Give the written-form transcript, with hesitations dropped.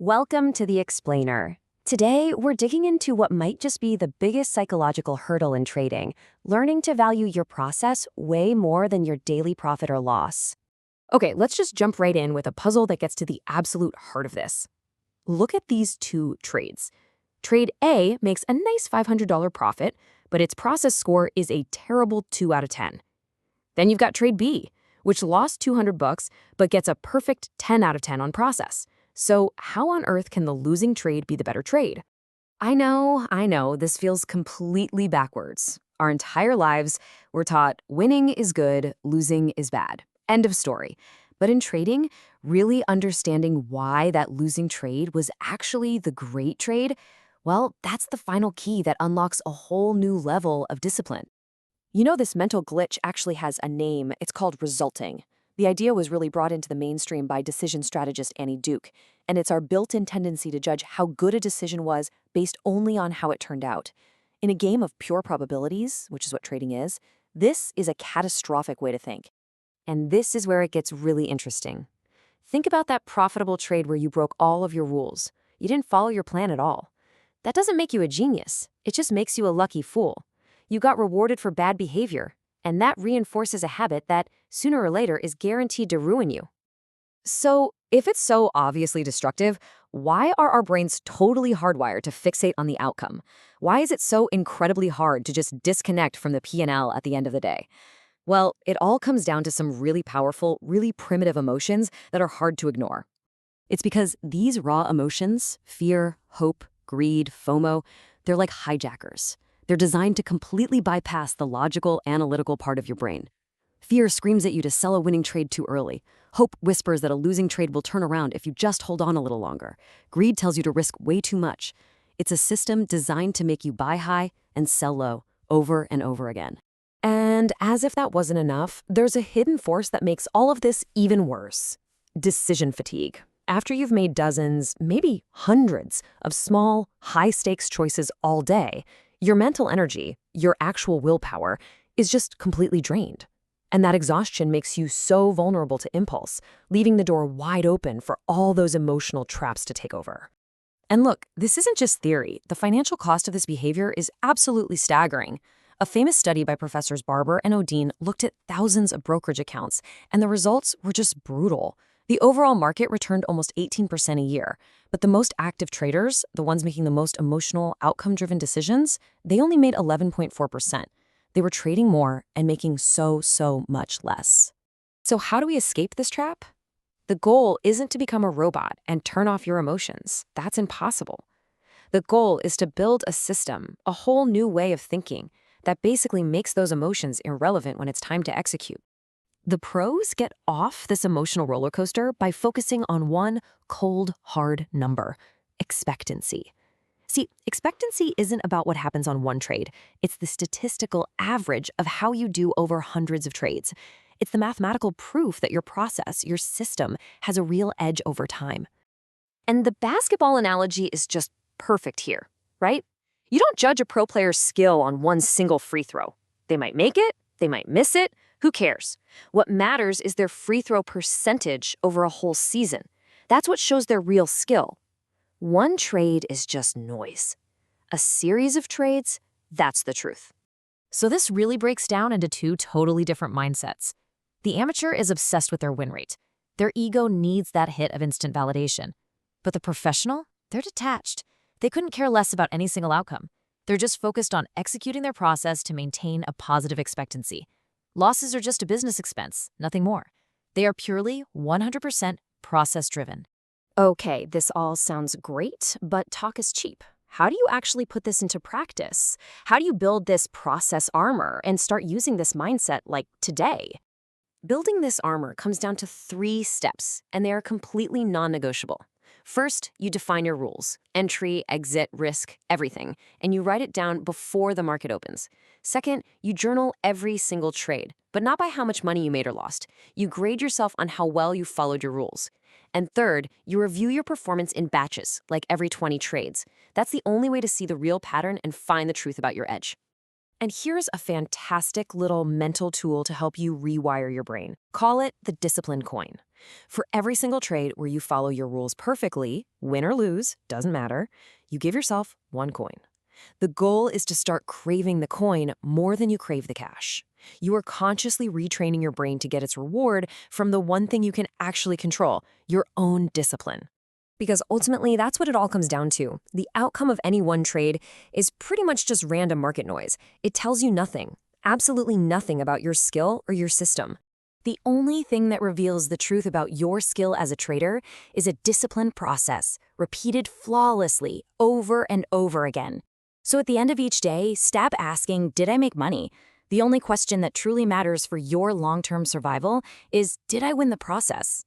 Welcome to The Explainer. Today, we're digging into what might just be the biggest psychological hurdle in trading, learning to value your process way more than your daily profit or loss. Okay, let's just jump right in with a puzzle that gets to the absolute heart of this. Look at these two trades. Trade A makes a nice $500 profit, but its process score is a terrible 2 out of 10. Then you've got trade B, which lost $200 but gets a perfect 10 out of 10 on process. So how on earth can the losing trade be the better trade? I know, this feels completely backwards. Our entire lives, we're taught winning is good, losing is bad. End of story. But in trading, really understanding why that losing trade was actually the great trade, well, that's the final key that unlocks a whole new level of discipline. You know, this mental glitch actually has a name. It's called resulting. The idea was really brought into the mainstream by decision strategist Annie Duke, and it's our built-in tendency to judge how good a decision was based only on how it turned out. In a game of pure probabilities, which is what trading is, this is a catastrophic way to think. And this is where it gets really interesting. Think about that profitable trade where you broke all of your rules. You didn't follow your plan at all. That doesn't make you a genius. It just makes you a lucky fool. You got rewarded for bad behavior, and that reinforces a habit that, sooner or later, is guaranteed to ruin you. So, if it's so obviously destructive, why are our brains totally hardwired to fixate on the outcome? Why is it so incredibly hard to just disconnect from the P&L at the end of the day? Well, it all comes down to some really powerful, really primitive emotions that are hard to ignore. It's because these raw emotions, fear, hope, greed, FOMO, they're like hijackers. They're designed to completely bypass the logical, analytical part of your brain. Fear screams at you to sell a winning trade too early. Hope whispers that a losing trade will turn around if you just hold on a little longer. Greed tells you to risk way too much. It's a system designed to make you buy high and sell low, over and over again. And as if that wasn't enough, there's a hidden force that makes all of this even worse. Decision fatigue. After you've made dozens, maybe hundreds, of small, high-stakes choices all day, your mental energy, your actual willpower, is just completely drained. And that exhaustion makes you so vulnerable to impulse, leaving the door wide open for all those emotional traps to take over. And look, this isn't just theory. The financial cost of this behavior is absolutely staggering. A famous study by Professors Barber and Odin looked at thousands of brokerage accounts, and the results were just brutal. The overall market returned almost 18% a year, but the most active traders, the ones making the most emotional, outcome-driven decisions, they only made 11.4%. They were trading more and making so much less. So how do we escape this trap? The goal isn't to become a robot and turn off your emotions. That's impossible. The goal is to build a system, a whole new way of thinking, that basically makes those emotions irrelevant when it's time to execute. The pros get off this emotional roller coaster by focusing on one cold, hard number: expectancy. See, expectancy isn't about what happens on one trade. It's the statistical average of how you do over hundreds of trades. It's the mathematical proof that your process, your system, has a real edge over time. And the basketball analogy is just perfect here, right? You don't judge a pro player's skill on one single free throw. They might make it, they might miss it. Who cares? What matters is their free throw percentage over a whole season. That's what shows their real skill. One trade is just noise. A series of trades, that's the truth. So this really breaks down into two totally different mindsets. The amateur is obsessed with their win rate. Their ego needs that hit of instant validation. But the professional, they're detached. They couldn't care less about any single outcome. They're just focused on executing their process to maintain a positive expectancy. Losses are just a business expense, nothing more. They are purely 100% process-driven. Okay, this all sounds great, but talk is cheap. How do you actually put this into practice? How do you build this process armor and start using this mindset like today? Building this armor comes down to 3 steps, and they are completely non-negotiable. First, you define your rules: entry, exit, risk, everything, and you write it down before the market opens. Second, you journal every single trade, but not by how much money you made or lost. You grade yourself on how well you followed your rules. And third, you review your performance in batches, like every 20 trades. That's the only way to see the real pattern and find the truth about your edge. And here's a fantastic little mental tool to help you rewire your brain. Call it the discipline coin. For every single trade where you follow your rules perfectly, win or lose, doesn't matter, you give yourself one coin. The goal is to start craving the coin more than you crave the cash. You are consciously retraining your brain to get its reward from the one thing you can actually control, your own discipline. Because ultimately, that's what it all comes down to. The outcome of any one trade is pretty much just random market noise. It tells you nothing, absolutely nothing about your skill or your system. The only thing that reveals the truth about your skill as a trader is a disciplined process, repeated flawlessly over and over again. So at the end of each day, stop asking, did I make money? The only question that truly matters for your long-term survival is, did I win the process?